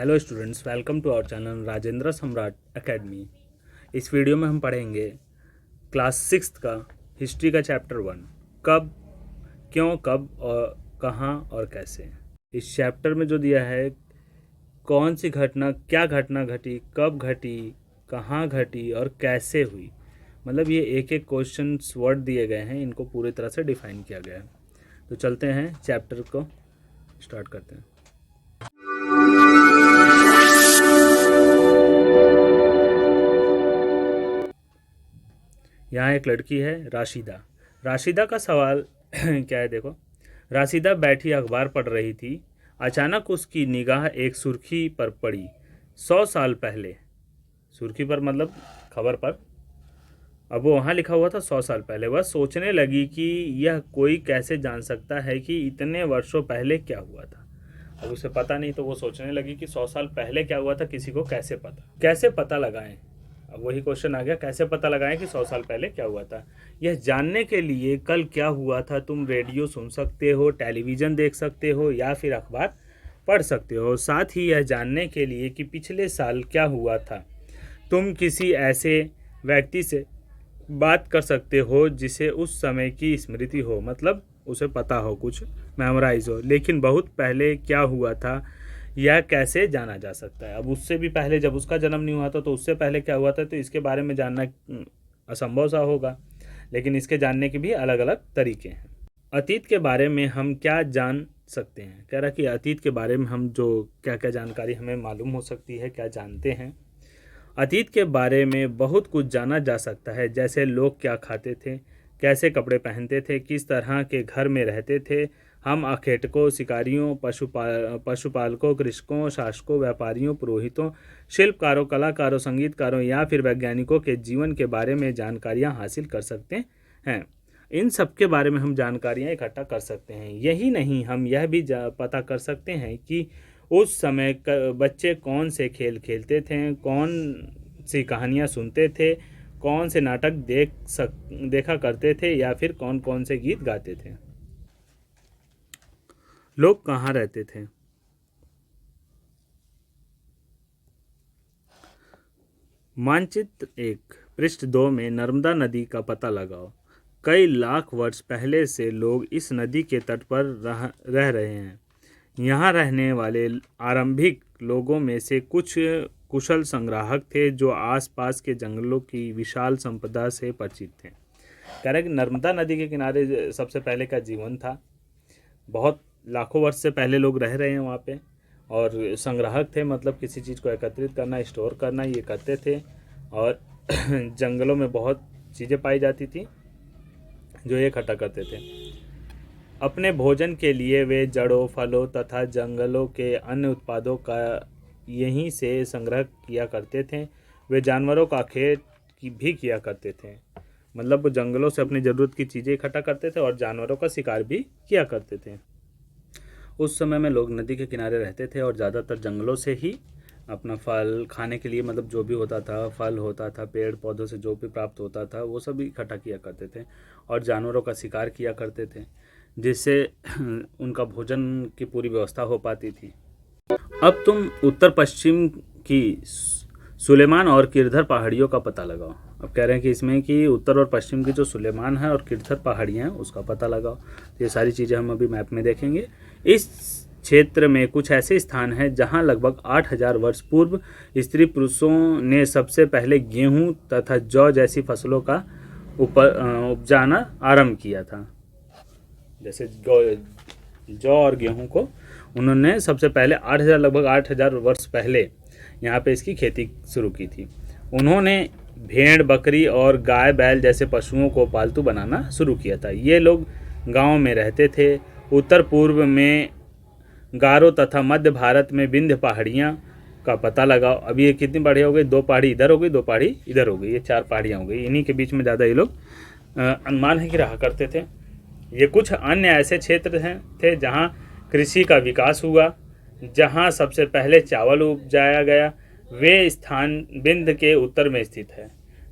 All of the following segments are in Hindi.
Hello students, welcome to our channel Rajendra Samrat academy. इस वीडियो में हम पढ़ेंगे क्लास 6 का हिस्ट्री का चैप्टर 1, कब, क्यों, कब और कहाँ और कैसे। इस चैप्टर में जो दिया है, कौन सी घटना, क्या घटना घटी, कब घटी, कहाँ घटी और कैसे हुई, मतलब ये एक एक क्वेश्चन वर्ड दिए गए हैं, इनको पूरी तरह से डिफाइन किया गया है। तो चलते हैं चैप्टर को स्टार्ट करते हैं। यहाँ एक लड़की है राशिदा। राशिदा का सवाल क्या है, देखो। राशिदा बैठी अखबार पढ़ रही थी। अचानक उसकी निगाह एक सुर्खी पर पड़ी। 100 साल पहले। सुर्खी पर मतलब खबर पर। अब वो वहाँ लिखा हुआ था 100 साल पहले। वह सोचने लगी कि यह कोई कैसे जान सकता है कि इतने वर्षों पहले क्या हुआ था। अब उसे पता नहीं, तो वो सोचने लगी कि 100 साल पहले क्या हुआ था, किसी को कैसे पता लगाएं। अब वही क्वेश्चन आ गया, कैसे पता लगाएं कि 100 साल पहले क्या हुआ था। यह जानने के लिए कल क्या हुआ था, तुम रेडियो सुन सकते हो, टेलीविज़न देख सकते हो या फिर अखबार पढ़ सकते हो। साथ ही यह जानने के लिए कि पिछले साल क्या हुआ था, तुम किसी ऐसे व्यक्ति से बात कर सकते हो जिसे उस समय की स्मृति हो, मतलब उसे पता हो, कुछ मेमोराइज हो। लेकिन बहुत पहले क्या हुआ था यह कैसे जाना जा सकता है। अब उससे भी पहले, जब उसका जन्म नहीं हुआ था, तो उससे पहले क्या हुआ था, तो इसके बारे में जानना असंभव सा होगा। लेकिन इसके जानने के भी अलग अलग तरीके हैं। अतीत के बारे में हम क्या जान सकते हैं, कह रहा कि अतीत के बारे में हम जो क्या क्या जानकारी हमें मालूम हो सकती है, क्या जानते हैं। अतीत के बारे में बहुत कुछ जाना जा सकता है, जैसे लोग क्या खाते थे, कैसे कपड़े पहनते थे, किस तरह के घर में रहते थे। हम अखेटकों, शिकारियों, पशुपालकों, कृषकों, शासकों, व्यापारियों, पुरोहितों, शिल्पकारों, कलाकारों, संगीतकारों या फिर वैज्ञानिकों के जीवन के बारे में जानकारियाँ हासिल कर सकते हैं। इन सब के बारे में हम जानकारियाँ इकट्ठा कर सकते हैं। यही नहीं, हम यह भी पता कर सकते हैं कि उस समय बच्चे कौन से खेल खेलते थे, कौन सी कहानियाँ सुनते थे, कौन से नाटक देखा करते थे या फिर कौन कौन से गीत गाते थे। लोग कहाँ रहते थे। मानचित्र 1, पृष्ठ 2 में नर्मदा नदी का पता लगाओ। कई लाख वर्ष पहले से लोग इस नदी के तट पर रह रहे हैं। यहाँ रहने वाले आरंभिक लोगों में से कुछ कुशल संग्राहक थे जो आसपास के जंगलों की विशाल संपदा से परिचित थे। कह रहे कि नर्मदा नदी के किनारे सबसे पहले का जीवन था। बहुत लाखों वर्ष से पहले लोग रह रहे हैं वहाँ पे, और संग्राहक थे, मतलब किसी चीज़ को एकत्रित करना, स्टोर करना, ये करते थे। और जंगलों में बहुत चीज़ें पाई जाती थी जो ये इकट्ठा करते थे। अपने भोजन के लिए वे जड़ों, फलों तथा जंगलों के अन्य उत्पादों का यहीं से संग्रह किया करते थे। वे जानवरों का खेत भी किया करते थे, मतलब वो जंगलों से अपनी ज़रूरत की चीज़ें इकट्ठा करते थे और जानवरों का शिकार भी किया करते थे। उस समय में लोग नदी के किनारे रहते थे और ज़्यादातर जंगलों से ही अपना फल खाने के लिए, मतलब जो भी होता था, फल होता था, पेड़ पौधों से जो भी प्राप्त होता था, वो सब इकट्ठा किया करते थे और जानवरों का शिकार किया करते थे, जिससे उनका भोजन की पूरी व्यवस्था हो पाती थी। अब तुम उत्तर पश्चिम की सुलेमान और किरधर पहाड़ियों का पता लगाओ। अब कह रहे हैं कि इसमें कि उत्तर और पश्चिम की जो सुलेमान है और किरधर पहाड़ियाँ हैं उसका पता लगाओ। तो ये सारी चीज़ें हम अभी मैप में देखेंगे। इस क्षेत्र में कुछ ऐसे स्थान हैं जहां लगभग 8000 वर्ष पूर्व स्त्री पुरुषों ने सबसे पहले गेहूं तथा जौ जैसी फसलों का उपजाना आरंभ किया था। जैसे जौ और गेहूं को उन्होंने सबसे पहले लगभग 8000 वर्ष पहले यहाँ पे इसकी खेती शुरू की थी। उन्होंने भेड़, बकरी और गाय, बैल जैसे पशुओं को पालतू बनाना शुरू किया था। ये लोग गांव में रहते थे। उत्तर पूर्व में गारो तथा मध्य भारत में विंध्य पहाड़ियाँ का पता लगाओ। अभी ये कितनी पहाड़ियाँ हो गई, 2 पहाड़ी इधर हो गई, 2 पहाड़ी इधर हो गई, ये 4 पहाड़ियाँ हो गई। इन्हीं के बीच में ज़्यादा ये लोग अनुमान है कि रहा करते थे। ये कुछ अन्य ऐसे क्षेत्र थे जहाँ कृषि का विकास हुआ, जहाँ सबसे पहले चावल उपजाया गया। वे स्थान विंध्य के उत्तर में स्थित है।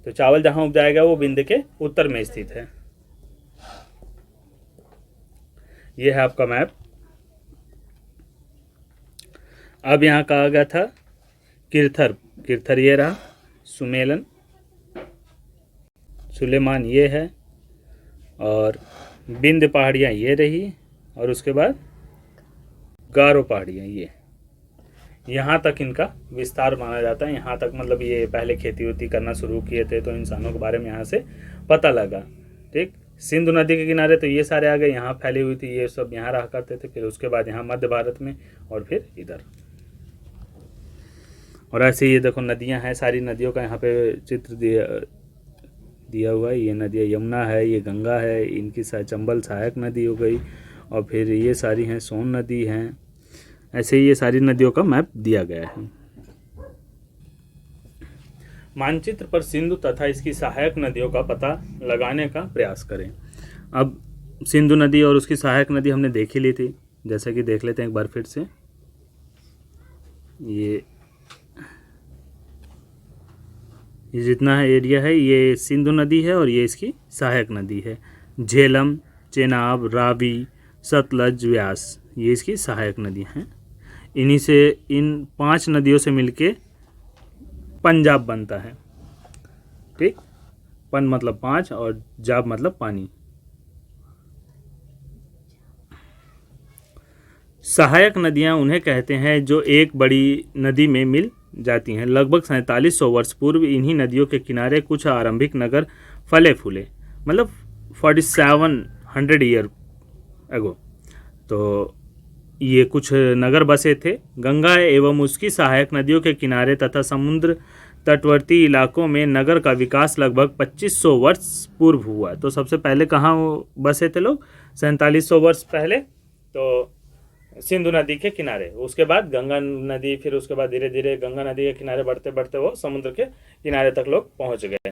तो चावल जहाँ उपजाया गया वो विंध्य के उत्तर में स्थित है। ये है आपका मैप। अब यहाँ कहा गया था किरथर, किरथर ये रहा, सुमेलन, सुलेमान ये है, और बिंद पहाड़ियाँ ये रही, और उसके बाद गारो पहाड़ियाँ ये। यहाँ तक इनका विस्तार माना जाता है। यहाँ तक मतलब ये पहले खेती वेती करना शुरू किए थे तो इंसानों के बारे में यहाँ से पता लगा। ठीक, सिंधु नदी के किनारे तो ये सारे आ गए, यहाँ फैली हुई थी, ये सब यहाँ रहा करते थे। फिर उसके बाद यहाँ मध्य भारत में, और फिर इधर। और ऐसे ये देखो नदियाँ हैं, सारी नदियों का यहाँ पे चित्र दिया हुआ है। ये नदियाँ यमुना है, ये गंगा है, इनकी चंबल सहायक नदी हो गई, और फिर ये सारी हैं सोन नदी हैं। ऐसे ही ये सारी नदियों का मैप दिया गया है। मानचित्र पर सिंधु तथा इसकी सहायक नदियों का पता लगाने का प्रयास करें। अब सिंधु नदी और उसकी सहायक नदी हमने देख ही ली थी, जैसा कि देख लेते हैं एक बार फिर से। ये जितना है एरिया है, ये सिंधु नदी है और ये इसकी सहायक नदी है। झेलम, चेनाब, रावी, सतलज, व्यास, ये इसकी सहायक नदी हैं। इन्हीं से, इन 5 नदियों से मिलके पंजाब बनता है। ठीक, पन मतलब 5 और जाब मतलब पानी। सहायक नदियां उन्हें कहते हैं जो एक बड़ी नदी में मिल जाती हैं। लगभग 4700 वर्ष पूर्व इन्हीं नदियों के किनारे कुछ आरंभिक नगर फले फूले, मतलब 4700 ईयर अगो। तो ये कुछ नगर बसे थे। गंगा एवं उसकी सहायक नदियों के किनारे तथा समुद्र तटवर्ती इलाकों में नगर का विकास लगभग 2500 वर्ष पूर्व हुआ। तो सबसे पहले कहाँ बसे थे लोग? 4700 वर्ष पहले तो सिंधु नदी के किनारे, उसके बाद गंगा नदी, फिर उसके बाद धीरे धीरे गंगा नदी के किनारे बढ़ते बढ़ते वो समुद्र के किनारे तक लोग पहुंच गए।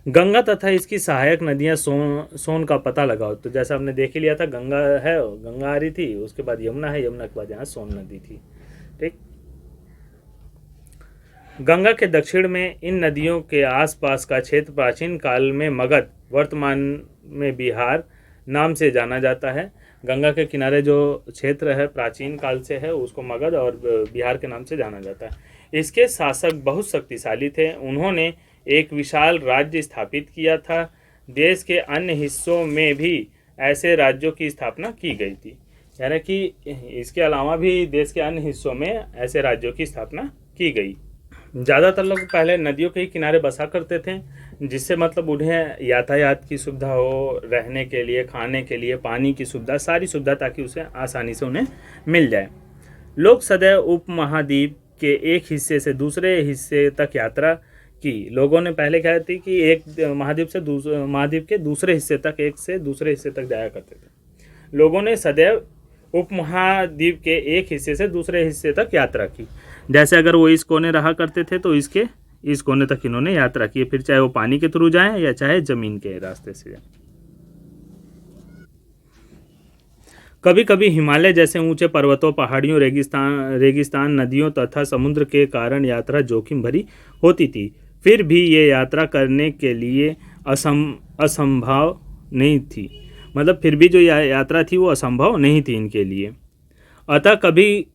गंगा तथा इसकी सहायक नदियां सोन का पता लगाओ। तो जैसा हमने देख ही लिया था, गंगा है, गंगा आ रही थी, उसके बाद यमुना है, यमुना के बाद यहाँ सोन नदी थी। ठीक, गंगा के दक्षिण में इन नदियों के आसपास का क्षेत्र प्राचीन काल में मगध, वर्तमान में बिहार नाम से जाना जाता है। गंगा के किनारे जो क्षेत्र है प्राचीन काल से है, उसको मगध और बिहार के नाम से जाना जाता है। इसके शासक बहुत शक्तिशाली थे। उन्होंने एक विशाल राज्य स्थापित किया था। देश के अन्य हिस्सों में भी ऐसे राज्यों की स्थापना की गई थी। यानी कि इसके अलावा भी देश के अन्य हिस्सों में ऐसे राज्यों की स्थापना की गई। ज़्यादातर लोग पहले नदियों के ही किनारे बसा करते थे, जिससे मतलब उन्हें यातायात की सुविधा हो, रहने के लिए, खाने के लिए, पानी की सुविधा, सारी सुविधा, ताकि उसे आसानी से उन्हें मिल जाए। लोग सदैव उपमहाद्वीप के एक हिस्से से दूसरे हिस्से तक यात्रा की। लोगों ने पहले क्या थी कि एक महाद्वीप से दूसरे महाद्वीप के दूसरे हिस्से तक, एक से दूसरे हिस्से तक जाया करते थे। लोगों ने सदैव उपमहाद्वीप के एक हिस्से से दूसरे हिस्से तक यात्रा की। जैसे अगर वो इस कोने रहा करते थे तो इसके इस कोने तक इन्होंने यात्रा की, फिर चाहे वो पानी के थ्रू जाएं या चाहे जमीन के रास्ते से जाएं। कभी कभी हिमालय जैसे ऊंचे पर्वतों, पहाड़ियों, रेगिस्तान, नदियों तथा समुद्र के कारण यात्रा जोखिम भरी होती थी। फिर भी ये यात्रा करने के लिए असंभव नहीं थी। मतलब फिर भी जो यात्रा थी वो असंभव नहीं थी इनके लिए। अतः कभी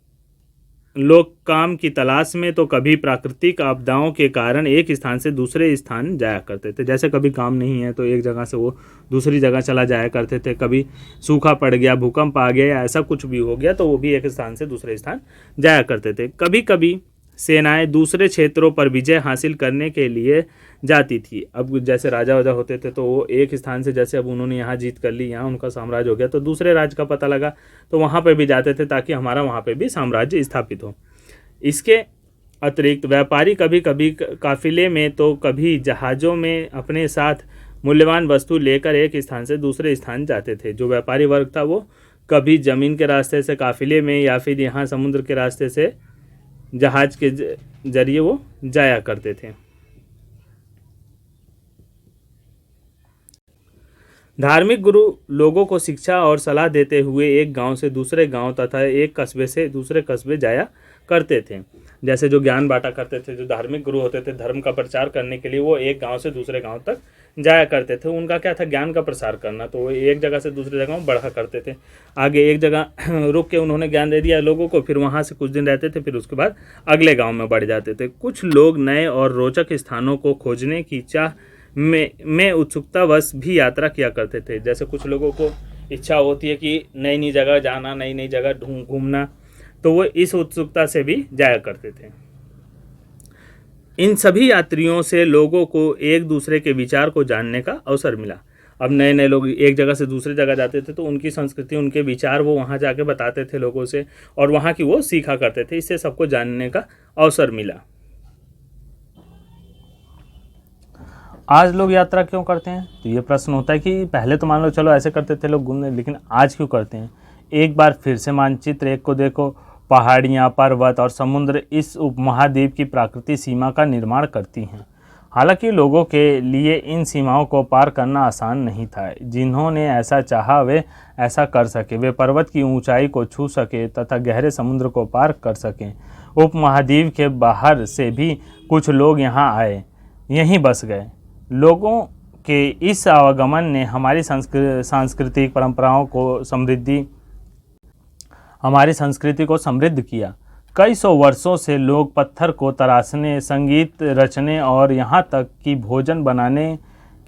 लोग काम की तलाश में तो कभी प्राकृतिक आपदाओं के कारण एक स्थान से दूसरे स्थान जाया करते थे। जैसे कभी काम नहीं है तो एक जगह से वो दूसरी जगह चला जाया करते थे। कभी सूखा पड़ गया, भूकंप आ गया, या ऐसा कुछ भी हो गया तो वो भी एक स्थान से दूसरे स्थान जाया करते थे। कभी कभी सेनाएं दूसरे क्षेत्रों पर विजय हासिल करने के लिए जाती थी। अब जैसे राजा वाजा होते थे तो वो एक स्थान से, जैसे अब उन्होंने यहाँ जीत कर ली, यहाँ उनका साम्राज्य हो गया, तो दूसरे राज्य का पता लगा तो वहाँ पे भी जाते थे ताकि हमारा वहाँ पे भी साम्राज्य स्थापित हो। इसके अतिरिक्त व्यापारी कभी कभी काफिले में तो कभी जहाज़ों में अपने साथ मूल्यवान वस्तु लेकर एक स्थान से दूसरे स्थान जाते थे। जो व्यापारी वर्ग था वो कभी ज़मीन के रास्ते से काफिले में, या फिर यहाँ समुद्र के रास्ते से जहाज के जरिए वो जाया करते थे। धार्मिक गुरु लोगों को शिक्षा और सलाह देते हुए एक गांव से दूसरे गांव तथा एक कस्बे से दूसरे कस्बे जाया करते थे। जैसे जो ज्ञान बांटा करते थे, जो धार्मिक गुरु होते थे, धर्म का प्रचार करने के लिए वो एक गांव से दूसरे गांव तक जाया करते थे। उनका क्या था, ज्ञान का प्रसार करना, तो वो एक जगह से दूसरी जगह में बढ़ा करते थे। आगे एक जगह रुक के उन्होंने ज्ञान दे दिया लोगों को, फिर वहाँ से कुछ दिन रहते थे, फिर उसके बाद अगले गांव में बढ़ जाते थे। कुछ लोग नए और रोचक स्थानों को खोजने की चाह में उत्सुकतावश भी यात्रा किया करते थे। जैसे कुछ लोगों को इच्छा होती है कि नई नई जगह जाना, नई नई जगह घूमना, तो वो इस उत्सुकता से भी जाया करते थे। इन सभी यात्रियों से लोगों को एक दूसरे के विचार को जानने का अवसर मिला। अब नए नए लोग एक जगह से दूसरी जगह जाते थे, तो उनकी संस्कृति, उनके विचार वो वहाँ जाके बताते थे लोगों से, और वहाँ की वो सीखा करते थे। इससे सबको जानने का अवसर मिला। आज लोग यात्रा क्यों करते हैं? तो ये प्रश्न होता है कि पहले तो मान लो चलो ऐसे करते थे लोग घूमने, लेकिन आज क्यों करते हैं? एक बार फिर से मानचित्र एक को देखो। पहाड़ियाँ, पर्वत और समुद्र इस उपमहाद्वीप की प्राकृतिक सीमा का निर्माण करती हैं। हालांकि लोगों के लिए इन सीमाओं को पार करना आसान नहीं था। जिन्होंने ऐसा चाहा वे ऐसा कर सके। वे पर्वत की ऊंचाई को छू सके तथा गहरे समुद्र को पार कर सकें। उपमहाद्वीप के बाहर से भी कुछ लोग यहाँ आए, यहीं बस गए। लोगों के इस आवागमन ने हमारी सांस्कृतिक परंपराओं को हमारी संस्कृति को समृद्ध किया। कई सौ वर्षों से लोग पत्थर को तराशने, संगीत रचने और यहाँ तक कि भोजन बनाने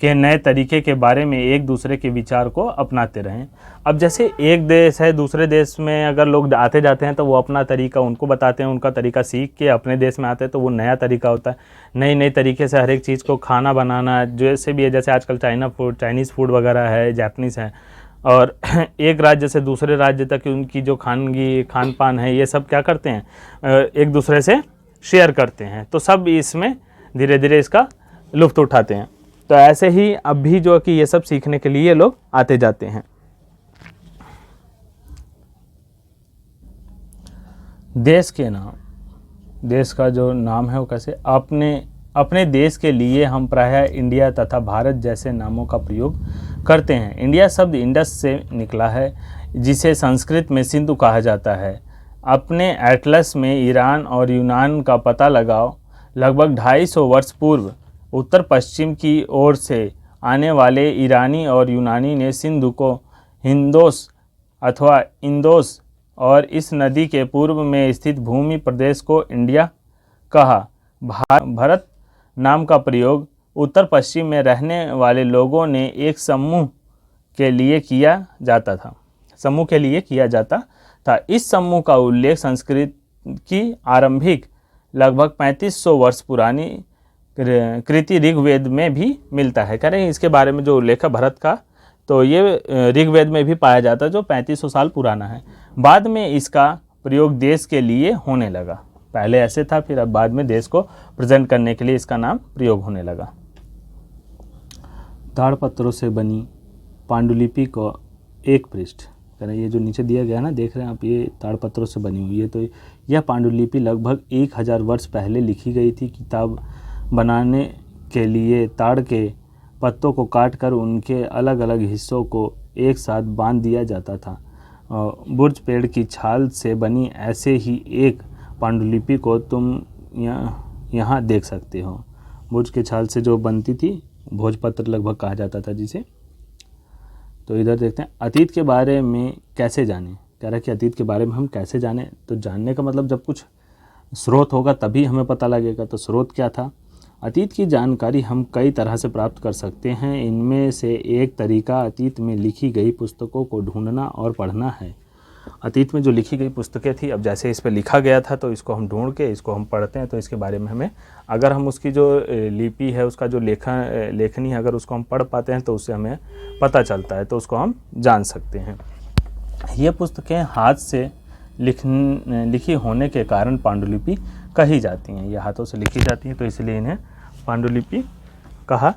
के नए तरीके के बारे में एक दूसरे के विचार को अपनाते रहे। अब जैसे एक देश है, दूसरे देश में अगर लोग आते जाते हैं तो वो अपना तरीका उनको बताते हैं, उनका तरीका सीख के अपने देश में आते हैं तो वो नया तरीका होता है। नई नई तरीके से हर एक चीज़ को खाना बनाना जैसे भी है, जैसे आजकल चाइनीज़ फूड वगैरह है, जापानीज़ है, और एक राज्य से दूसरे राज्य तक उनकी जो खान पान है, ये सब क्या करते हैं, एक दूसरे से शेयर करते हैं। तो सब इसमें धीरे धीरे इसका लुत्फ़ उठाते हैं। तो ऐसे ही अब भी जो कि ये सब सीखने के लिए लोग आते जाते हैं। देश के नाम, देश का जो नाम है वो कैसे, अपने देश के लिए हम प्रायः इंडिया तथा भारत जैसे नामों का प्रयोग करते हैं। इंडिया शब्द इंडस से निकला है, जिसे संस्कृत में सिंधु कहा जाता है। अपने एटलस में ईरान और यूनान का पता लगाओ। लगभग 250 वर्ष पूर्व उत्तर पश्चिम की ओर से आने वाले ईरानी और यूनानी ने सिंधु को हिंदोस अथवा इंदोस और इस नदी के पूर्व में स्थित भूमि प्रदेश को इंडिया कहा। भारत नाम का प्रयोग उत्तर पश्चिम में रहने वाले लोगों ने एक समूह के लिए किया जाता था। इस समूह का उल्लेख संस्कृत की आरंभिक लगभग 3500 वर्ष पुरानी कृति ऋग्वेद में भी मिलता है। कह रहे हैं इसके बारे में जो उल्लेख है भारत का, तो ये ऋग्वेद में भी पाया जाता है, जो 3500 साल पुराना है। बाद में इसका प्रयोग देश के लिए होने लगा। पहले ऐसे था, फिर अब बाद में देश को प्रेजेंट करने के लिए इसका नाम प्रयोग होने लगा। ताड़पत्रों से बनी पांडुलिपि को एक पृष्ठ, कह रहे ये जो नीचे दिया गया ना, देख रहे हैं आप, ये ताड़पत्रों से बनी हुई है। तो यह पांडुलिपि लगभग 1000 वर्ष पहले लिखी गई थी। किताब बनाने के लिए ताड़ के पत्तों को काटकर उनके अलग अलग हिस्सों को एक साथ बांध दिया जाता था। बुर्ज पेड़ की छाल से बनी ऐसे ही एक पांडुलिपि को तुम यहाँ देख सकते हो। बुर्ज के छाल से जो बनती थी, भोजपत्र लगभग कहा जाता था जिसे। तो इधर देखते हैं, अतीत के बारे में कैसे जानें। कह रहा है कि अतीत के बारे में हम कैसे जानें, तो जानने का मतलब जब कुछ स्रोत होगा तभी हमें पता लगेगा। तो स्रोत क्या था? अतीत की जानकारी हम कई तरह से प्राप्त कर सकते हैं। इनमें से एक तरीका अतीत में लिखी गई पुस्तकों को ढूंढना और पढ़ना है। अतीत में जो लिखी गई पुस्तकें थी, अब जैसे इस पर लिखा गया था तो इसको हम ढूंढ के इसको हम पढ़ते हैं, तो इसके बारे में हमें, अगर हम उसकी जो लिपि है, उसका जो लेखनी है, अगर उसको हम पढ़ पाते हैं तो उससे हमें पता चलता है, तो उसको हम जान सकते हैं। ये पुस्तकें हाथ से लिखी होने के कारण पांडुलिपि कही जाती हैं। ये हाथों से लिखी जाती हैं, तो इसलिए इन्हें पांडुलिपि कहा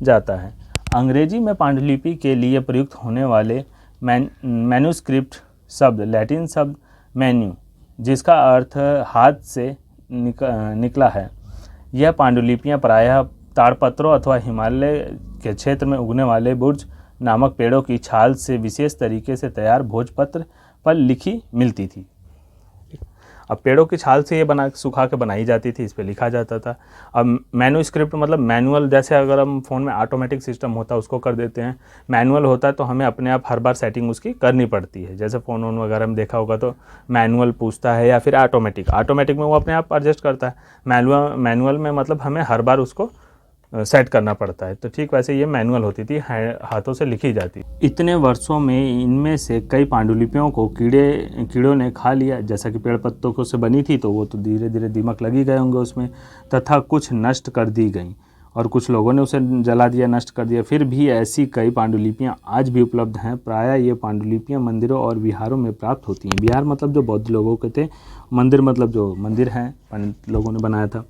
जाता है। अंग्रेजी में पांडुलिपि के लिए प्रयुक्त होने वाले मैन्युस्क्रिप्ट शब्द लैटिन शब्द मैन्यू, जिसका अर्थ हाथ से निकला है। यह पांडुलिपियाँ प्रायः ताड़पत्रों अथवा हिमालय के क्षेत्र में उगने वाले बुर्ज नामक पेड़ों की छाल से विशेष तरीके से तैयार भोजपत्र पर लिखी मिलती थी। अब पेड़ों की छाल से ये सुखा के बनाई जाती थी, इस पर लिखा जाता था। अब मैन्युस्क्रिप्ट मतलब मैनुअल, जैसे अगर हम फ़ोन में ऑटोमेटिक सिस्टम होता है उसको कर देते हैं, मैनुअल होता है तो हमें अपने आप हर बार सेटिंग उसकी करनी पड़ती है। जैसे फ़ोन वोन वगैरह में देखा होगा तो मैनुअल पूछता है या फिर ऑटोमेटिक में वो अपने आप एडजस्ट करता है। मैनुअल में मतलब हमें हर बार उसको सेट करना पड़ता है। तो ठीक वैसे ये मैनुअल होती थी, हाथों से लिखी जाती। इतने वर्षों में इनमें से कई पांडुलिपियों को कीड़ों ने खा लिया। जैसा कि पेड़ पत्तों को से बनी थी तो वो तो धीरे धीरे दीमक लगी गए होंगे उसमें, तथा कुछ नष्ट कर दी गई और कुछ लोगों ने उसे जला दिया, नष्ट कर दिया। फिर भी ऐसी कई पांडुलिपियाँ आज भी उपलब्ध हैं। प्रायः ये पांडुलिपियाँ मंदिरों और विहारों में प्राप्त होती हैं। विहार मतलब जो बौद्ध लोगों के थे, मंदिर मतलब जो मंदिर हैं पंडित लोगों ने बनाया था।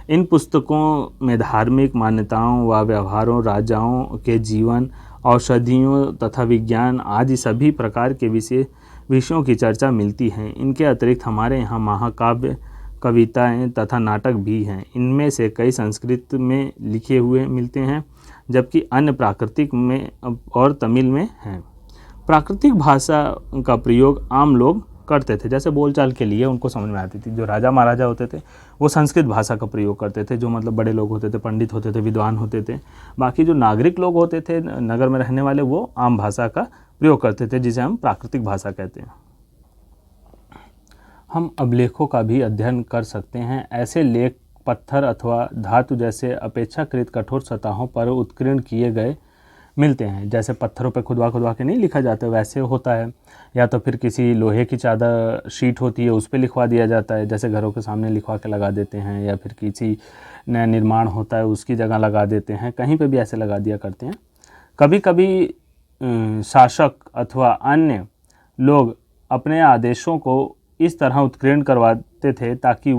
इन पुस्तकों में धार्मिक मान्यताओं व व्यवहारों, राजाओं के जीवन, औषधियों तथा विज्ञान आदि सभी प्रकार के विषयों की चर्चा मिलती है। इनके अतिरिक्त हमारे यहाँ महाकाव्य, कविताएं तथा नाटक भी हैं। इनमें से कई संस्कृत में लिखे हुए मिलते हैं, जबकि अन्य प्राकृतिक में और तमिल में हैं। प्राकृतिक भाषा का प्रयोग आम लोग करते थे, जैसे बोलचाल के लिए उनको समझ में आती थी। जो राजा महाराजा होते थे वो संस्कृत भाषा का प्रयोग करते थे, जो मतलब बड़े लोग होते थे, पंडित होते थे, विद्वान होते थे। बाकी जो नागरिक लोग होते थे नगर में रहने वाले, वो आम भाषा का प्रयोग करते थे, जिसे हम प्राकृतिक भाषा कहते हैं। हम अभिलेखों का भी अध्ययन कर सकते हैं। ऐसे लेख पत्थर अथवा धातु जैसे अपेक्षाकृत कठोर सतहों पर उत्कीर्ण किए गए मिलते हैं। जैसे पत्थरों पर खुदवा के नहीं लिखा जाता वैसे होता है, या तो फिर किसी लोहे की चादर शीट होती है उस पर लिखवा दिया जाता है, जैसे घरों के सामने लिखवा के लगा देते हैं, या फिर किसी नया निर्माण होता है उसकी जगह लगा देते हैं, कहीं पे भी ऐसे लगा दिया करते हैं। कभी कभी शासक अथवा अन्य लोग अपने आदेशों को इस तरह उत्कीर्ण करवाते थे ताकि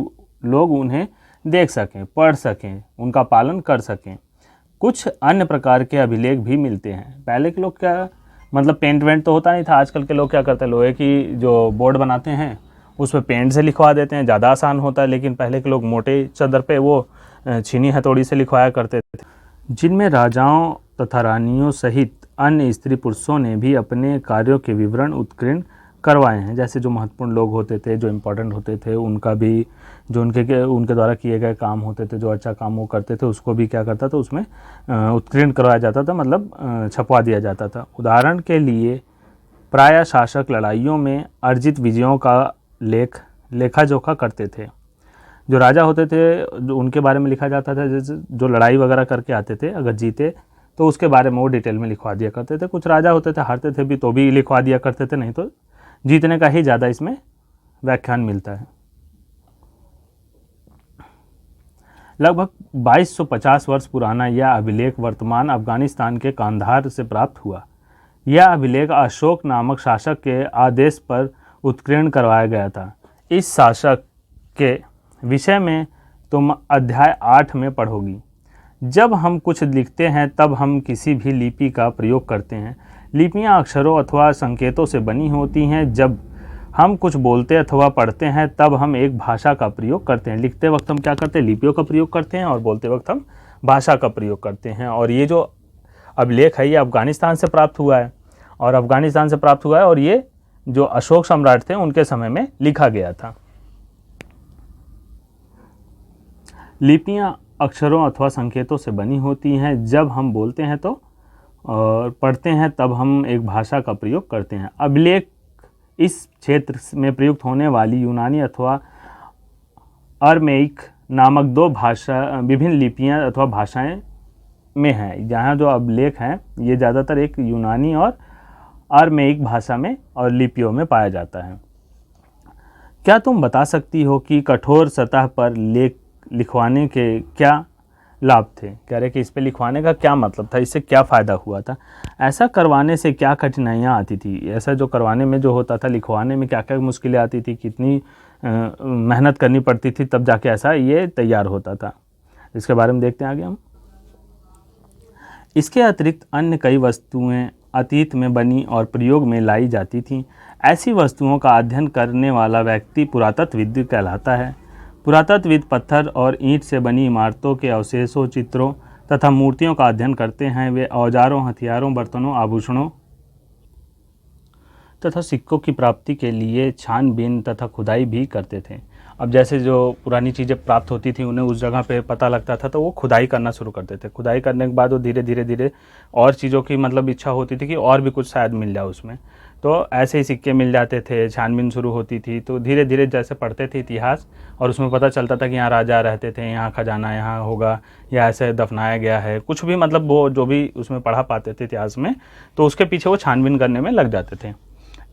लोग उन्हें देख सकें, पढ़ सकें, उनका पालन कर सकें। कुछ अन्य प्रकार के अभिलेख भी मिलते हैं। पहले के लोग क्या मतलब पेंट वेंट तो होता नहीं था। आजकल के लोग क्या करते हैं, लोहे की जो बोर्ड बनाते हैं उस पर पेंट से लिखवा देते हैं, ज़्यादा आसान होता है। लेकिन पहले के लोग मोटे चादर पे वो छीनी हथौड़ी से लिखवाया करते थे, जिनमें राजाओं तथा रानियों सहित अन्य स्त्री पुरुषों ने भी अपने कार्यों के विवरण उत्कीर्ण करवाए हैं। जैसे जो महत्वपूर्ण लोग होते थे, जो इम्पोर्टेंट होते थे, उनका भी जो उनके द्वारा किए गए काम होते थे, जो अच्छा काम वो करते थे, उसको भी क्या करता था उसमें उत्कीर्ण करवाया जाता था, मतलब छपवा दिया जाता था। उदाहरण के लिए प्रायः शासक लड़ाइयों में अर्जित विजयों का लेखा जोखा करते थे। जो राजा होते थे जो उनके बारे में लिखा जाता था, जैसे जो लड़ाई वगैरह करके आते थे, अगर जीते तो उसके बारे में वो डिटेल में लिखवा दिया करते थे। कुछ राजा होते थे हारते थे भी तो भी लिखवा दिया करते थे, नहीं तो जीतने का ही ज़्यादा इसमें व्याख्यान मिलता है। लगभग 2250 वर्ष पुराना यह अभिलेख वर्तमान अफगानिस्तान के कांधार से प्राप्त हुआ। यह अभिलेख अशोक नामक शासक के आदेश पर उत्कीर्ण करवाया गया था। इस शासक के विषय में तुम अध्याय 8 में पढ़ोगी। जब हम कुछ लिखते हैं तब हम किसी भी लिपि का प्रयोग करते हैं। लिपियां अक्षरों अथवा संकेतों से बनी होती हैं। जब हम कुछ बोलते अथवा पढ़ते हैं तब हम एक भाषा का प्रयोग करते हैं। लिखते वक्त हम क्या करते हैं, लिपियों का प्रयोग करते हैं, और बोलते वक्त हम भाषा का प्रयोग करते हैं। और ये जो अभिलेख है ये अफगानिस्तान से प्राप्त हुआ है, और ये जो अशोक सम्राट थे उनके समय में लिखा गया था। लिपियां अक्षरों अथवा संकेतों से बनी होती हैं। जब हम बोलते हैं तो और पढ़ते हैं तब हम एक भाषा का प्रयोग करते हैं। अभिलेख इस क्षेत्र में प्रयुक्त होने वाली यूनानी अथवा अरमेइक नामक दो विभिन्न लिपियां अथवा भाषाएं में है। जहाँ जो अभिलेख हैं ये ज़्यादातर एक यूनानी और अरमेइक भाषा में और लिपियों में पाया जाता है। क्या तुम बता सकती हो कि कठोर सतह पर लिखवाने के क्या लाभ थे? कह रहे कि इस पे लिखवाने का क्या मतलब था, इससे क्या फ़ायदा हुआ था, ऐसा करवाने से क्या कठिनाइयाँ आती थी, ऐसा जो करवाने में जो होता था लिखवाने में क्या क्या मुश्किलें आती थी, कितनी मेहनत करनी पड़ती थी तब जाके ऐसा ये तैयार होता था। इसके बारे में देखते हैं आगे हम। इसके अतिरिक्त अन्य कई वस्तुएं अतीत में बनी और प्रयोग में लाई जाती थीं। ऐसी वस्तुओं का अध्ययन करने वाला व्यक्ति पुरातत्वविद कहलाता है। पुरातत्वविद पत्थर और ईंट से बनी इमारतों के अवशेषों, चित्रों तथा मूर्तियों का अध्ययन करते हैं। वे औजारों, हथियारों, बर्तनों, आभूषणों तथा सिक्कों की प्राप्ति के लिए छानबीन तथा खुदाई भी करते थे। अब जैसे जो पुरानी चीज़ें प्राप्त होती थी उन्हें उस जगह पे पता लगता था तो वो खुदाई करना शुरू करते थे। खुदाई करने के बाद वो धीरे धीरे धीरे और चीज़ों की मतलब इच्छा होती थी कि और भी कुछ शायद मिल जाए उसमें, तो ऐसे ही सिक्के मिल जाते थे, छानबीन शुरू होती थी। तो धीरे धीरे जैसे पढ़ते थे इतिहास और उसमें पता चलता था कि यहाँ राजा रहते थे, यहाँ खजाना यहाँ होगा, या ऐसे दफनाया गया है, कुछ भी मतलब वो जो भी उसमें पढ़ा पाते थे इतिहास में, तो उसके पीछे वो छानबीन करने में लग जाते थे।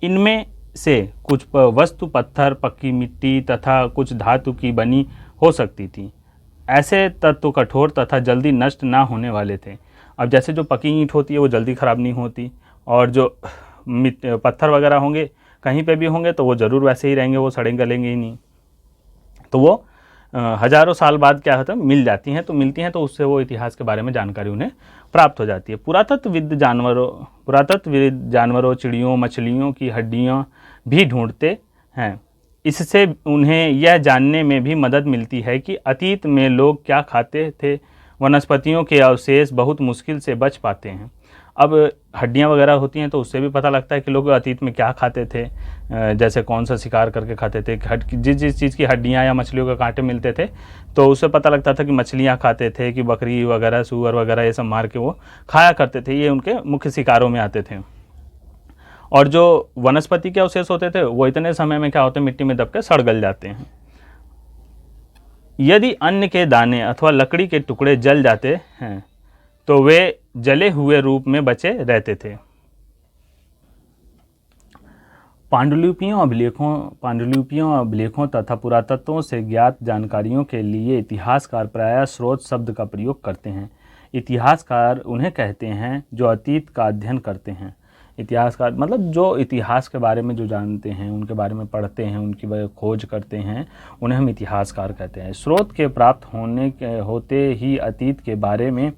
इनमें से कुछ वस्तु पत्थर, पक्की मिट्टी तथा कुछ धातु की बनी हो सकती थी। ऐसे तत्व कठोर तथा जल्दी नष्ट ना होने वाले थे। अब जैसे जो पकी ईंट होती है वो जल्दी ख़राब नहीं होती, और जो पत्थर वगैरह होंगे कहीं पे भी होंगे तो वो ज़रूर वैसे ही रहेंगे, वो सड़ेंगे गलेंगे ही नहीं। तो वो हज़ारों साल बाद क्या होता है मिल जाती हैं, तो मिलती हैं तो उससे वो इतिहास के बारे में जानकारी उन्हें प्राप्त हो जाती है। पुरातत्वविद जानवरों, चिड़ियों, मछलियों की हड्डियाँ भी ढूंढते हैं। इससे उन्हें यह जानने में भी मदद मिलती है कि अतीत में लोग क्या खाते थे। वनस्पतियों के अवशेष बहुत मुश्किल से बच पाते हैं। अब हड्डियाँ वगैरह होती हैं तो उससे भी पता लगता है कि लोग अतीत में क्या खाते थे, जैसे कौन सा शिकार करके खाते थे। जिस चीज़ की हड्डियाँ या मछलियों के कांटे मिलते थे तो उससे पता लगता था कि मछलियाँ खाते थे, कि बकरी वगैरह, सूअर वगैरह ये सब मार के वो खाया करते थे। ये उनके मुख्य शिकारों में आते थे। और जो वनस्पति के अवशेष होते थे वो इतने समय में क्या होते हैं, मिट्टी में दब के सड़ गल जाते हैं। यदि अन्न के दाने अथवा लकड़ी के टुकड़े जल जाते हैं तो वे जले हुए रूप में बचे रहते थे। पांडुलिपियों, अभिलेखों तथा पुरातत्वों से ज्ञात जानकारियों के लिए इतिहासकार प्रायः स्रोत शब्द का प्रयोग करते हैं। इतिहासकार उन्हें कहते हैं जो अतीत का अध्ययन करते हैं। इतिहासकार मतलब जो इतिहास के बारे में जो जानते हैं, उनके बारे में पढ़ते हैं, उनकी खोज करते हैं, उन्हें हम इतिहासकार कहते हैं। स्रोत के प्राप्त होते ही अतीत के बारे में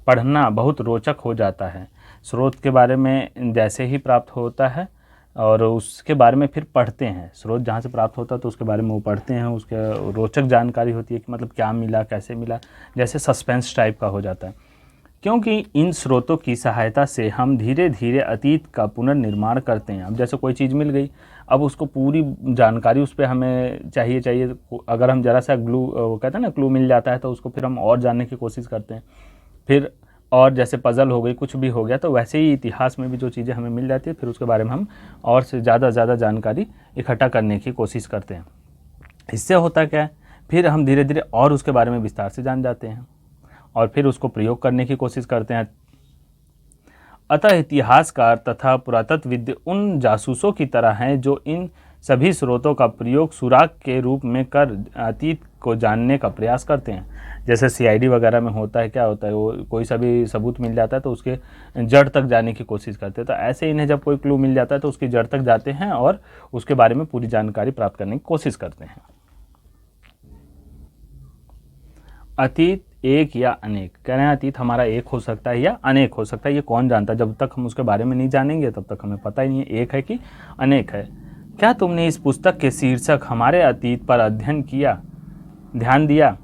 पढ़ना बहुत रोचक हो जाता है। स्रोत के बारे में जैसे ही प्राप्त होता है और उसके बारे में फिर पढ़ते हैं, स्रोत जहाँ से प्राप्त होता है तो उसके बारे में वो पढ़ते हैं, उसके रोचक जानकारी होती है कि मतलब क्या मिला, कैसे मिला, जैसे सस्पेंस टाइप का हो जाता है। क्योंकि इन स्रोतों की सहायता से हम धीरे धीरे अतीत का पुनर्निर्माण करते हैं। अब जैसे कोई चीज़ मिल गई, अब उसको पूरी जानकारी उस पर हमें चाहिए, अगर हम ज़रा सा वो कहते हैं ना क्लू मिल जाता है तो उसको फिर हम और जानने की कोशिश करते हैं। फिर और जैसे पज़ल हो गई, कुछ भी हो गया, तो वैसे ही इतिहास में भी जो चीज़ें हमें मिल जाती है फिर उसके बारे में हम और से ज़्यादा जानकारी इकट्ठा करने की कोशिश करते हैं। इससे होता क्या है, फिर हम धीरे धीरे और उसके बारे में विस्तार से जान जाते हैं और फिर उसको प्रयोग करने की कोशिश करते हैं। अतः इतिहासकार तथा पुरातत्वविद उन जासूसों की तरह हैं जो इन सभी स्रोतों का प्रयोग सुराग के रूप में कर अतीत को जानने का प्रयास करते हैं। जैसे CID वगैरह में होता है, क्या होता है, वो कोई सा भी सबूत मिल जाता है तो उसके जड़ तक जाने की कोशिश करते हैं। तो ऐसे इन्हें जब कोई क्लू मिल जाता है तो उसकी जड़ तक जाते हैं और उसके बारे में पूरी जानकारी प्राप्त करने की कोशिश करते हैं। अतीत एक या अनेक, कह रहे हैं अतीत हमारा एक हो सकता है या अनेक हो सकता है, ये कौन जानता है। जब तक हम उसके बारे में नहीं जानेंगे तब तक हमें पता ही नहीं है एक है कि अनेक है। क्या तुमने इस पुस्तक के शीर्षक हमारे अतीत पर अध्ययन किया ध्यान दिया?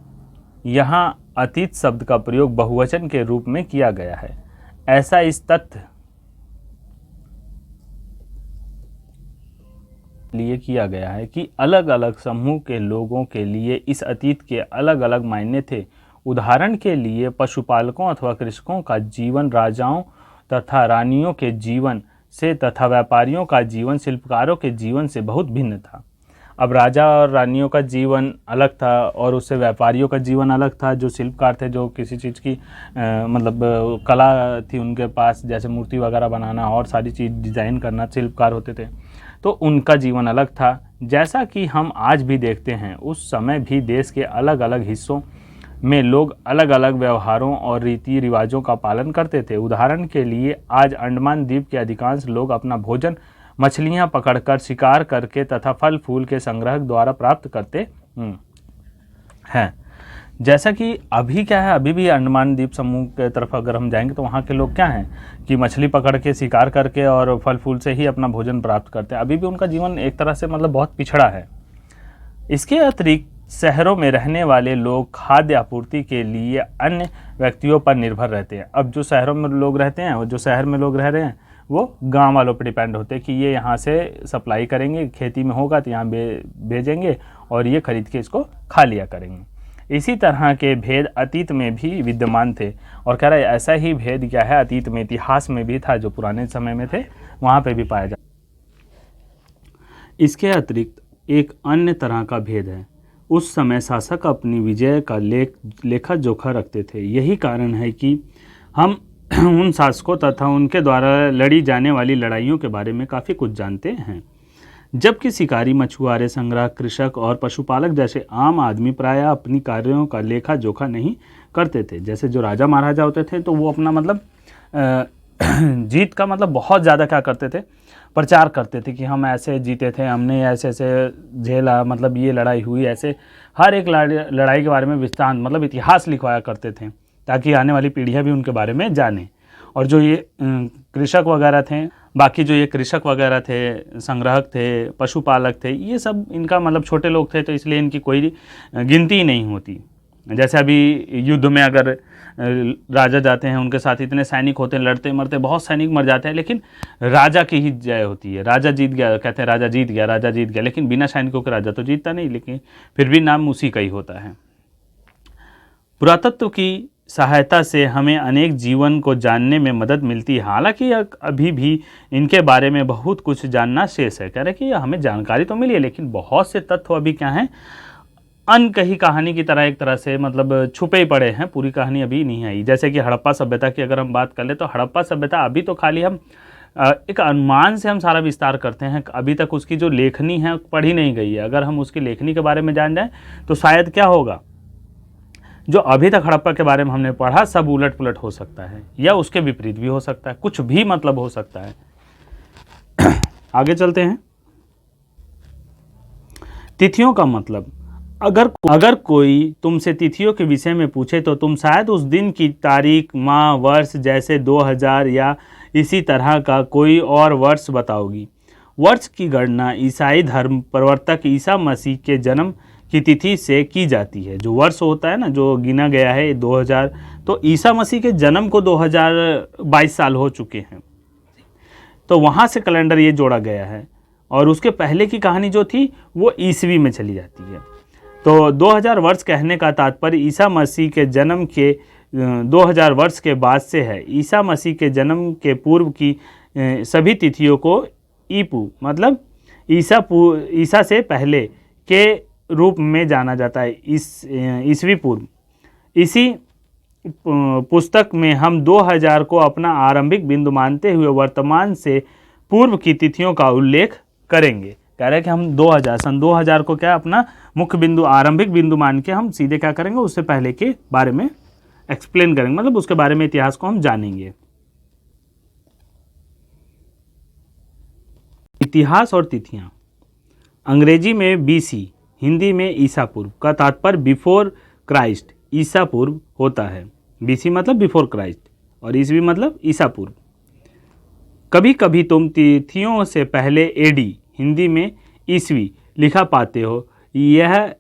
यहाँ अतीत शब्द का प्रयोग बहुवचन के रूप में किया गया है। ऐसा इस तथ्य लिए किया गया है कि अलग अलग समूह के लोगों के लिए इस अतीत के अलग अलग मायने थे। उदाहरण के लिए पशुपालकों अथवा कृषकों का जीवन राजाओं तथा रानियों के जीवन से तथा व्यापारियों का जीवन शिल्पकारों के जीवन से बहुत भिन्न था। अब राजा और रानियों का जीवन अलग था और उससे व्यापारियों का जीवन अलग था। जो शिल्पकार थे, जो किसी चीज़ की मतलब कला थी उनके पास, जैसे मूर्ति वगैरह बनाना और सारी चीज़ डिज़ाइन करना, शिल्पकार होते थे, तो उनका जीवन अलग था। जैसा कि हम आज भी देखते हैं, उस समय भी देश के अलग अलग हिस्सों में लोग अलग अलग व्यवहारों और रीति रिवाजों का पालन करते थे। उदाहरण के लिए आज अंडमान द्वीप के अधिकांश लोग अपना भोजन मछलियां पकड़कर, शिकार करके तथा फल फूल के संग्रह द्वारा प्राप्त करते हैं। जैसा कि अभी क्या है, अभी भी अंडमान द्वीप समूह के तरफ अगर हम जाएंगे तो वहाँ के लोग क्या हैं कि मछली पकड़ के, शिकार करके और फल फूल से ही अपना भोजन प्राप्त करते हैं। अभी भी उनका जीवन एक तरह से मतलब बहुत पिछड़ा है। इसके अतिरिक्त शहरों में रहने वाले लोग खाद्य आपूर्ति के लिए अन्य व्यक्तियों पर निर्भर रहते हैं। अब जो शहरों में लोग रहते हैं, जो शहर में लोग रह रहे हैं, वो गांव वालों पर डिपेंड होते हैं कि ये यहाँ से सप्लाई करेंगे, खेती में होगा तो यहाँ भेजेंगे और ये खरीद के इसको खा लिया करेंगे। इसी तरह के भेद अतीत में भी विद्यमान थे और कह रहा है ऐसा ही भेद क्या है अतीत में, इतिहास में भी था, जो पुराने समय में थे वहाँ पे भी पाया जाता। इसके अतिरिक्त एक अन्य तरह का भेद है। उस समय शासक अपनी विजय का लेखा जोखा रखते थे। यही कारण है कि हम उन शासकों तथा उनके द्वारा लड़ी जाने वाली लड़ाइयों के बारे में काफ़ी कुछ जानते हैं, जबकि शिकारी, मछुआरे, संग्राहक, कृषक और पशुपालक जैसे आम आदमी प्रायः अपनी कार्यों का लेखा जोखा नहीं करते थे। जैसे जो राजा महाराजा होते थे तो वो अपना मतलब जीत का मतलब बहुत ज़्यादा क्या करते थे, प्रचार करते थे कि हम ऐसे जीते थे, हमने ऐसे ऐसे झेला, मतलब ये लड़ाई हुई, ऐसे हर एक लड़ाई के बारे में विस्तार मतलब इतिहास लिखवाया करते थे ताकि आने वाली पीढ़ियाँ भी उनके बारे में जाने। और जो ये कृषक वगैरह थे, बाकी जो ये कृषक वगैरह थे, संग्राहक थे, पशुपालक थे, ये सब इनका मतलब छोटे लोग थे तो इसलिए इनकी कोई गिनती ही नहीं होती। जैसे अभी युद्ध में अगर राजा जाते हैं, उनके साथ इतने सैनिक होते हैं, लड़ते मरते बहुत सैनिक मर जाते हैं, लेकिन राजा की ही जय होती है। राजा जीत गया, कहते हैं राजा जीत गया, राजा जीत गया, लेकिन बिना सैनिकों के राजा तो जीतता नहीं, लेकिन फिर भी नाम उसी का ही होता है। पुरातत्व की सहायता से हमें अनेक जीवन को जानने में मदद मिलती है। हालांकि अभी भी इनके बारे में बहुत कुछ जानना शेष है। कह रहे कि हमें जानकारी तो मिली है लेकिन बहुत से तत्व अभी क्या हैं, अनकही कहानी की तरह एक तरह से मतलब छुपे ही पड़े हैं, पूरी कहानी अभी नहीं आई। जैसे कि हड़प्पा सभ्यता की अगर हम बात कर ले तो हड़प्पा सभ्यता अभी तो खाली हम एक अनुमान से हम सारा विस्तार करते हैं, अभी तक उसकी जो लेखनी है पढ़ी नहीं गई है। अगर हम उसकी लेखनी के बारे में जान जाएं तो शायद क्या होगा, जो अभी तक हड़प्पा के बारे में हमने पढ़ा सब उलट पुलट हो सकता है या उसके विपरीत भी हो सकता है, कुछ भी मतलब हो सकता है। आगे चलते हैं। तिथियों का मतलब, अगर कोई तुमसे तिथियों के विषय में पूछे तो तुम शायद उस दिन की तारीख, माह, वर्ष, जैसे 2000 या इसी तरह का कोई और वर्ष बताओगी। वर्ष की गणना ईसाई धर्म प्रवर्तक ईसा मसीह के जन्म की तिथि से की जाती है। जो वर्ष होता है ना, जो गिना गया है 2000, तो ईसा मसीह के जन्म को 2022 साल हो चुके हैं, तो वहाँ से कैलेंडर ये जोड़ा गया है। और उसके पहले की कहानी जो थी वो ईसवी में चली जाती है। तो 2000 वर्ष कहने का तात्पर्य ईसा मसीह के जन्म के 2000 वर्ष के बाद से है। ईसा मसीह के जन्म के पूर्व की सभी तिथियों को ईपू मतलब ईसा से पहले के रूप में जाना जाता है, ईसवी पूर्व। इसी पुस्तक में हम 2000 को अपना आरंभिक बिंदु मानते हुए वर्तमान से पूर्व की तिथियों का उल्लेख करेंगे। कह रहे हैं कि हम 2000 सन 2000 को क्या अपना मुख्य बिंदु, आरंभिक बिंदु मान के हम सीधे क्या करेंगे, उससे पहले के बारे में एक्सप्लेन करेंगे, मतलब उसके बारे में इतिहास को हम जानेंगे। इतिहास और तिथियां, अंग्रेजी में बीसी, हिंदी में ईसा पूर्व का तात्पर्य बिफोर क्राइस्ट, ईसा पूर्व होता है। बीसी मतलब बिफोर क्राइस्ट और ईसवी मतलब ईसा पूर्व। कभी कभी तुम तिथियों से पहले एडी, हिंदी में ईसवी लिखा पाते हो। यह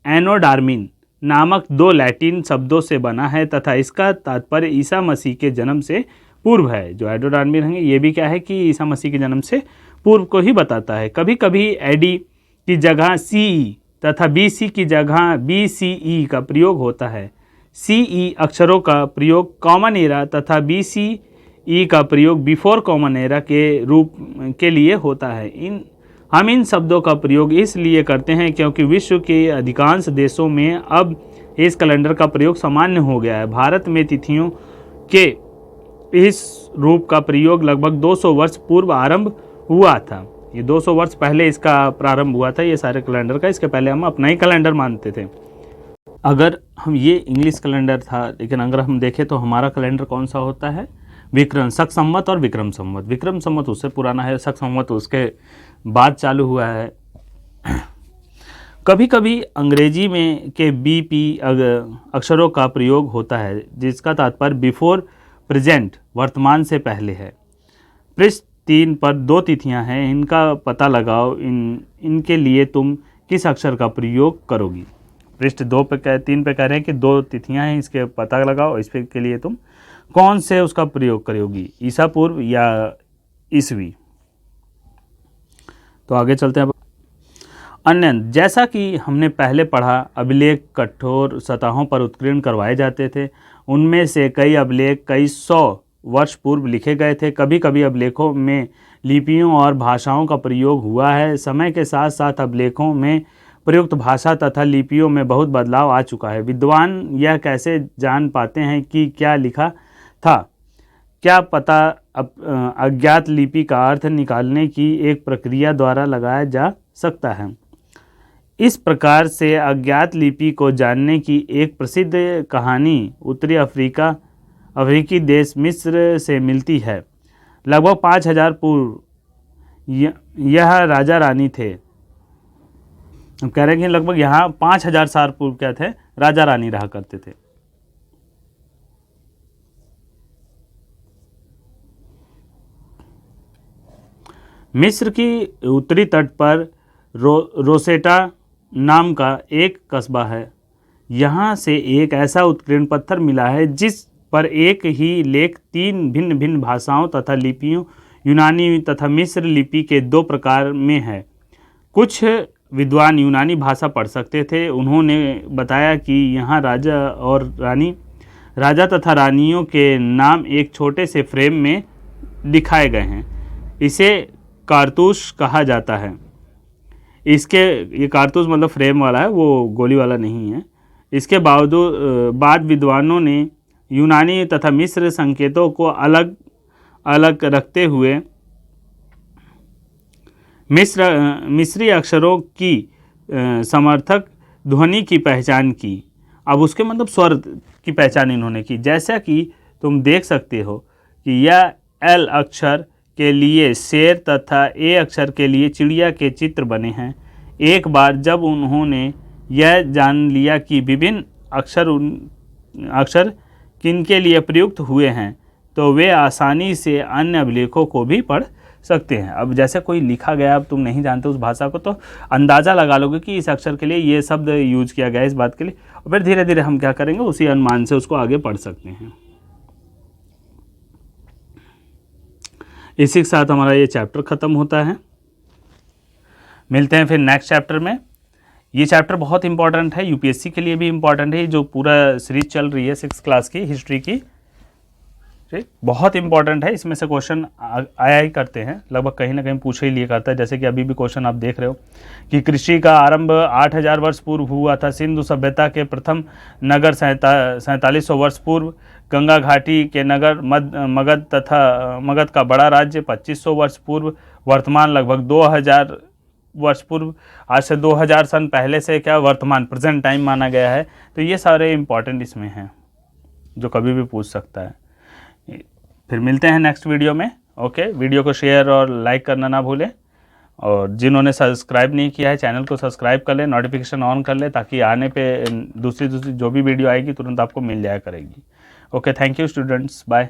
एनोडार्मिन नामक 2 लैटिन शब्दों से बना है तथा इसका तात्पर्य ईसा मसीह के जन्म से पूर्व है। जो एनोडार्मिन है ये भी क्या है कि ईसा मसीह के जन्म से पूर्व को ही बताता है। कभी कभी एडी की जगह सीई तथा बीसी की जगह बीसीई का प्रयोग होता है। सीई अक्षरों का प्रयोग कॉमन एरा तथा बीसीई का प्रयोग बिफोर कॉमन एरा के रूप के लिए होता है। हम इन शब्दों का प्रयोग इसलिए करते हैं क्योंकि विश्व के अधिकांश देशों में अब इस कैलेंडर का प्रयोग सामान्य हो गया है। भारत में तिथियों के इस रूप का प्रयोग लगभग 200 वर्ष पूर्व आरंभ हुआ था। ये 200 वर्ष पहले इसका प्रारंभ हुआ था, ये सारे कैलेंडर का। इसके पहले हम अपना ही कैलेंडर मानते थे। अगर हम ये इंग्लिश कैलेंडर था, लेकिन अगर हम देखें तो हमारा कैलेंडर कौन सा होता है, विक्रम शक संवत और विक्रम संवत। विक्रम संवत उससे पुराना है, शक संवत उसके बाद चालू हुआ है। कभी कभी अंग्रेजी में के बीपी अक्षरों का प्रयोग होता है जिसका तात्पर्य बिफोर प्रेजेंट, वर्तमान से पहले है। पृष्ठ 3 पर 2 तिथियां हैं, इनका पता लगाओ। इनके लिए तुम किस अक्षर का प्रयोग करोगी। पृष्ठ 3 पे कह रहे हैं कि 2 तिथियां हैं, इसके पता लगाओ। इस के लिए तुम कौन से उसका प्रयोग करोगी, ईसा पूर्व या ईस्वी। तो आगे चलते हैं। अन्य, जैसा कि हमने पहले पढ़ा, अभिलेख कठोर सतहों पर उत्कीर्ण करवाए जाते थे। उनमें से कई अभिलेख कई सौ वर्ष पूर्व लिखे गए थे। कभी कभी अभिलेखों में लिपियों और भाषाओं का प्रयोग हुआ है। समय के साथ साथ अभिलेखों में प्रयुक्त भाषा तथा लिपियों में बहुत बदलाव आ चुका है। विद्वान यह कैसे जान पाते हैं कि क्या लिखा था? क्या पता अज्ञात लिपि का अर्थ निकालने की एक प्रक्रिया द्वारा लगाया जा सकता है। इस प्रकार से अज्ञात लिपि को जानने की एक प्रसिद्ध कहानी उत्तरी अफ्रीकी देश मिस्र से मिलती है। लगभग 5000 पूर्व यह राजा रानी थे। हम कह रहे हैं कि लगभग यहाँ 5000 साल पूर्व क्या थे? राजा रानी रहा करते थे। मिस्र की उत्तरी तट पर रोसेटा नाम का एक कस्बा है। यहाँ से एक ऐसा उत्कीर्ण पत्थर मिला है जिस पर एक ही लेख 3 भिन्न भिन्न भाषाओं तथा लिपियों, यूनानी तथा मिस्र लिपि के 2 प्रकार में है। कुछ विद्वान यूनानी भाषा पढ़ सकते थे। उन्होंने बताया कि यहाँ राजा तथा रानियों के नाम एक छोटे से फ्रेम में दिखाए गए हैं। इसे कारतूस कहा जाता है। ये कारतूस मतलब फ्रेम वाला है, वो गोली वाला नहीं है। इसके बाद विद्वानों ने यूनानी तथा मिस्र संकेतों को अलग अलग रखते हुए मिस्री अक्षरों की समर्थक ध्वनि की पहचान की। अब उसके मतलब स्वर की पहचान इन्होंने की। जैसा कि तुम देख सकते हो कि यह एल अक्षर के लिए शेर तथा ए अक्षर के लिए चिड़िया के चित्र बने हैं। एक बार जब उन्होंने यह जान लिया कि विभिन्न अक्षर किनके लिए प्रयुक्त हुए हैं, तो वे आसानी से अन्य अभिलेखों को भी पढ़ सकते हैं। अब जैसे कोई लिखा गया, अब तुम नहीं जानते उस भाषा को, तो अंदाज़ा लगा लोगे कि इस अक्षर के लिए ये शब्द यूज किया गया है इस बात के लिए, और फिर धीरे धीरे हम क्या करेंगे, उसी अनुमान से उसको आगे पढ़ सकते हैं। इसी के साथ हमारा ये चैप्टर ख़त्म होता है। मिलते हैं फिर नेक्स्ट चैप्टर में। ये चैप्टर बहुत इंपॉर्टेंट है, यूपीएससी के लिए भी इंपॉर्टेंट है। जो पूरा सीरीज चल रही है 6th क्लास की हिस्ट्री की, ठीक, बहुत इंपॉर्टेंट है। इसमें से क्वेश्चन आया ही करते हैं, लगभग कहीं ना कहीं पूछे ही लिए करता है। जैसे कि अभी भी क्वेश्चन आप देख रहे हो कि कृषि का आरंभ 8000 वर्ष पूर्व हुआ था। सिंधु सभ्यता के प्रथम नगर 4700 वर्ष पूर्व। गंगा घाटी के नगर मगध का बड़ा राज्य 2500 वर्ष पूर्व। वर्तमान लगभग 2000 वर्ष पूर्व। आज से 2000 सन पहले से क्या वर्तमान प्रेजेंट टाइम माना गया है। तो ये सारे इंपॉर्टेंट इसमें हैं जो कभी भी पूछ सकता है। फिर मिलते हैं नेक्स्ट वीडियो में। ओके, वीडियो को शेयर और लाइक करना ना भूलें, और जिन्होंने सब्सक्राइब नहीं किया है चैनल को सब्सक्राइब कर लें, नोटिफिकेशन ऑन कर लें, ताकि आने पे दूसरी जो भी वीडियो आएगी तुरंत आपको मिल जाया करेगी। Okay, thank you students, bye.